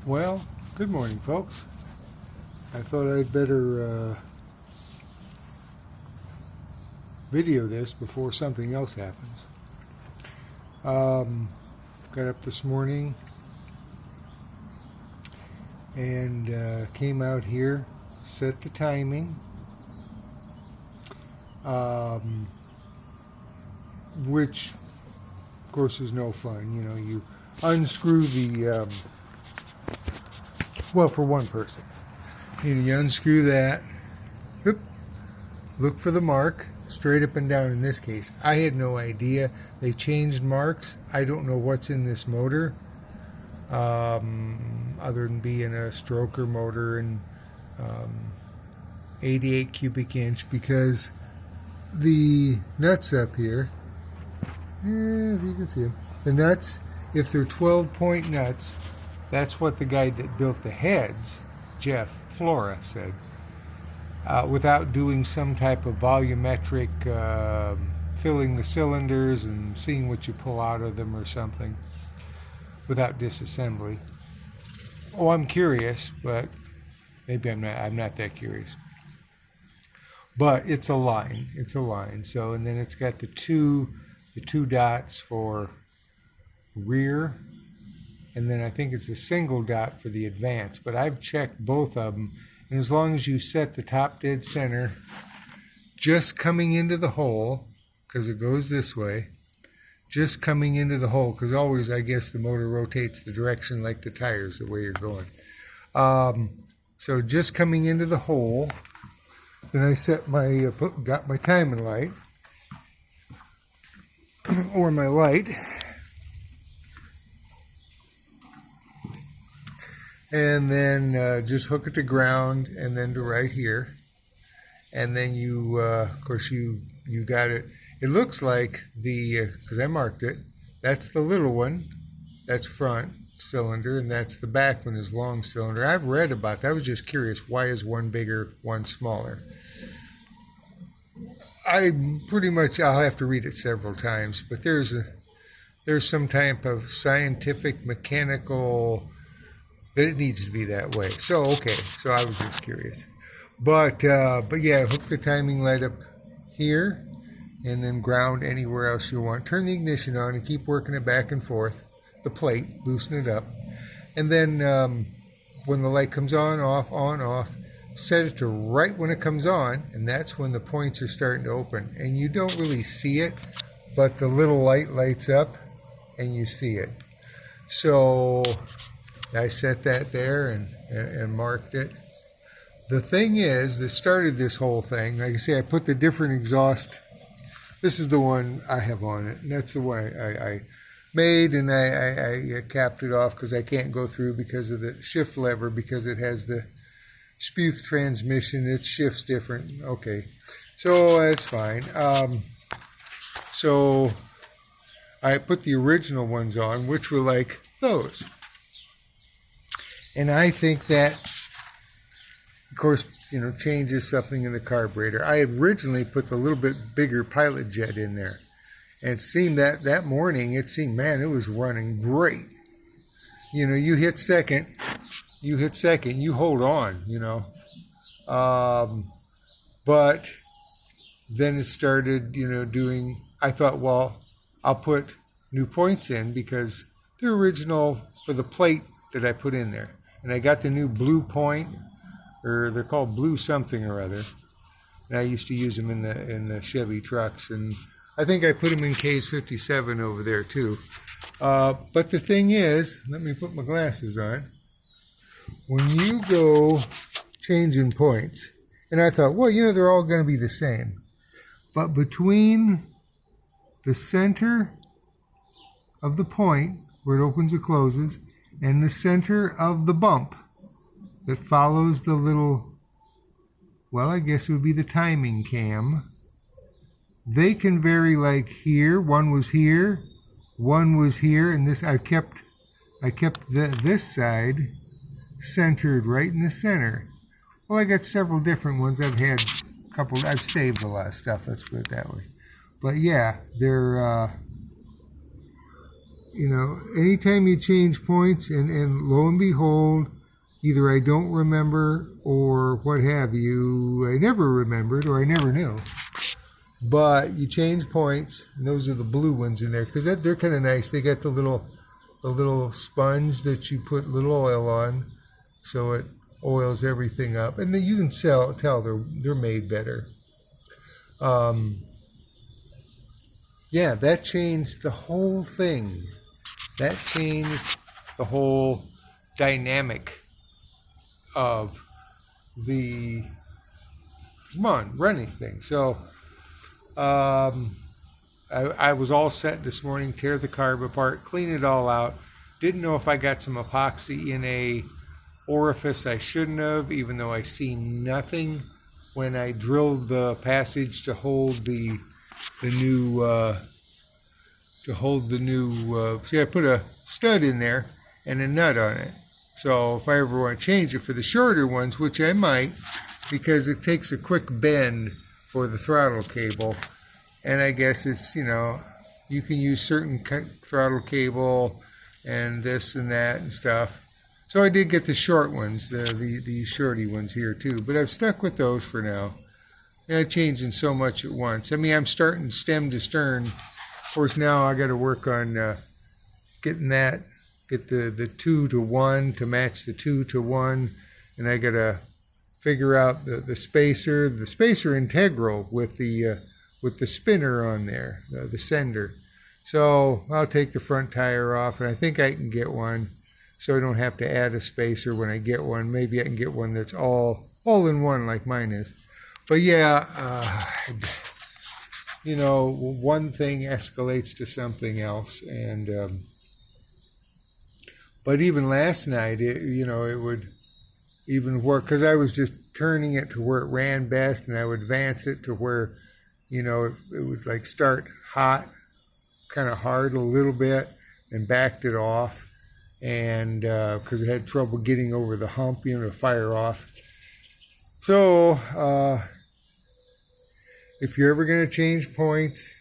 Well, good morning, folks. I thought I'd better video this before something else happens. Got up this morning and came out here, set the timing, which, of course, is no fun. You know, you unscrew the well, for one person, you unscrew that, whoop, look for the mark, straight up and down in this case. I had no idea. They changed marks. I don't know what's in this motor, other than being a stroker motor and 88 cubic inch, because the nuts up here, if you can see them, the nuts, if they're 12-point nuts, that's what the guy that built the heads, Jeff Flora, said. Without doing some type of volumetric filling the cylinders and seeing what you pull out of them or something, without disassembly. Oh, I'm curious, but maybe I'm not that curious. But it's a line. It's a line. So, and then it's got the two dots for rear. And then I think it's a single dot for the advance, but I've checked both of them, and as long as you set the top dead center just coming into the hole, because it goes this way, just coming into the hole, because always I guess the motor rotates the direction like the tires, the way you're going. So just coming into the hole, then I set my, got my timing light, or my light, and then just hook it to ground and then to right here, and then you of course you got it. It looks like the, because I marked it, that's the little one, that's front cylinder, and that's the back one is long cylinder. I've read about that. I was just curious, why is one bigger, one smaller? I pretty much, I'll have to read it several times, but there's some type of scientific mechanical that it needs to be that way. So, okay, so I was just curious. But yeah, hook the timing light up here and then ground anywhere else you want. Turn the ignition on and keep working it back and forth, the plate, loosen it up. And then when the light comes on, off, set it to right when it comes on, and that's when the points are starting to open. And you don't really see it, but the little light lights up and you see it. So I set that there and marked it. The thing is, that started this whole thing, like I say, I put the different exhaust. This is the one I have on it, and that's the one I made, and I capped it off because I can't go through because of the shift lever, because it has the Sputh transmission. It shifts different. Okay, so that's fine. So I put the original ones on, which were like those. And I think that, of course, you know, changes something in the carburetor. I originally put the little bit bigger pilot jet in there. And it seemed that morning, man, it was running great. You know, you hit second, you hold on, you know. But then it started, you know, doing, I thought, well, I'll put new points in because they're original for the plate that I put in there. And I got the new blue point, or they're called blue something or other. And I used to use them in the Chevy trucks, and I think I put them in K's 57 over there too. But the thing is, let me put my glasses on. When you go changing points, and I thought, well, you know, they're all going to be the same. But between the center of the point, where it opens or closes, and the center of the bump that follows the little, well, I guess it would be the timing cam, they can vary. Like here, one was here, and this I kept this side centered right in the center. Well, I got several different ones. I've had a couple. I've saved a lot of stuff. Let's put it that way. But yeah, they're you know, anytime you change points, and lo and behold, either I don't remember or what have you, I never remembered or I never knew. But you change points, and those are the blue ones in there, because they're kind of nice. They got the little sponge that you put little oil on, so it oils everything up, and then you can tell they're made better. Yeah, that changed the whole thing. That changed the whole dynamic of the running thing. So I was all set this morning, tear the carb apart, clean it all out. Didn't know if I got some epoxy in a orifice I shouldn't have, even though I see nothing when I drilled the passage to hold the new see, I put a stud in there and a nut on it. So if I ever want to change it for the shorter ones, which I might, because it takes a quick bend for the throttle cable, and I guess it's, you know, you can use certain throttle cable and this and that and stuff. So I did get the short ones, the shorty ones here too, but I've stuck with those for now. Yeah, changing so much at once. I mean, I'm starting stem to stern. Of course, now I got to work on getting that, get the 2 to 1 to match the 2 to 1, and I got to figure out the spacer. The spacer integral with the spinner on there, the sender. So I'll take the front tire off, and I think I can get one, so I don't have to add a spacer when I get one. Maybe I can get one that's all in one like mine is. But yeah, you know, one thing escalates to something else, and but even last night, it would even work, because I was just turning it to where it ran best, and I would advance it to where, you know, it would like start hot, kind of hard a little bit, and backed it off, and because it had trouble getting over the hump, you know, to fire off. So if you're ever going to change points,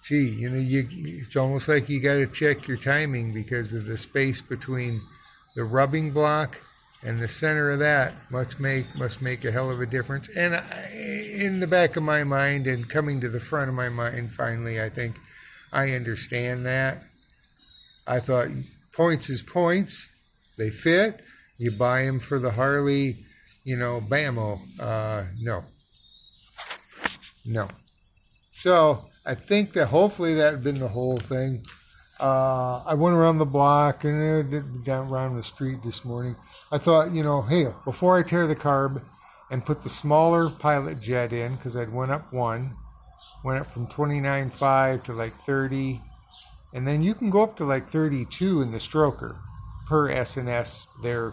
you know, it's almost like you got to check your timing, because of the space between the rubbing block and the center of that must make a hell of a difference. And in the back of my mind, and coming to the front of my mind finally, I think I understand that. I thought points is points. They fit. You buy them for the Harley, you know, bammo. No. So I think that hopefully that had been the whole thing. I went around the block and down around the street this morning. I thought, you know, hey, before I tear the carb and put the smaller pilot jet in, because I'd went up from 29.5 to like 30, and then you can go up to like 32 in the stroker per S&S, their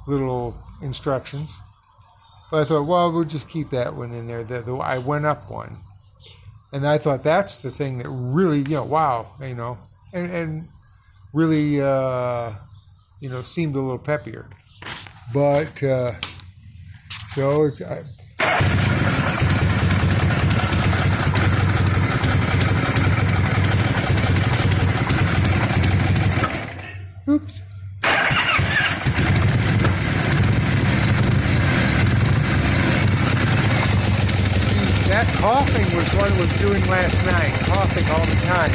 little instructions. But I thought, well, we'll just keep that one in there. I went up one. And I thought that's the thing that really, you know, wow, you know, and really, you know, seemed a little peppier. But, so it's, oops. That coughing was what it was doing last night, coughing all the time.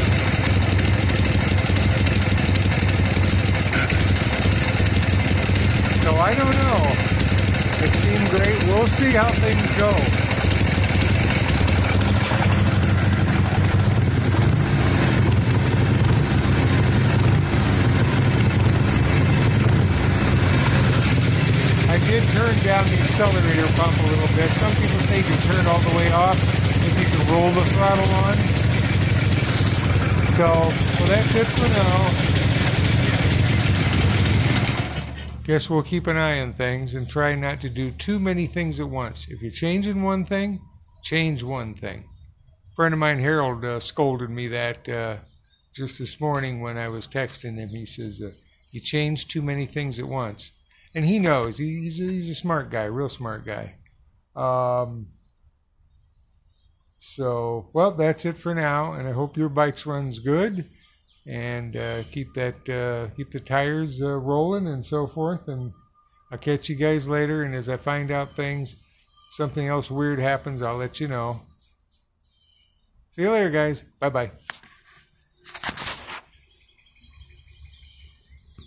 So I don't know. It seemed great. We'll see how things go. I did turn down the accelerator pump a little bit. Some people say you can turn it all the way off if you can roll the throttle on. So, well, that's it for now. Guess we'll keep an eye on things and try not to do too many things at once. If you're changing one thing, change one thing. A friend of mine, Harold, scolded me that just this morning when I was texting him. He says, you change too many things at once. And he knows. He's a smart guy, real smart guy. So, well, that's it for now, and I hope your bikes runs good, and keep the tires rolling and so forth. And I'll catch you guys later. And as I find out things, something else weird happens, I'll let you know. See you later, guys. Bye bye.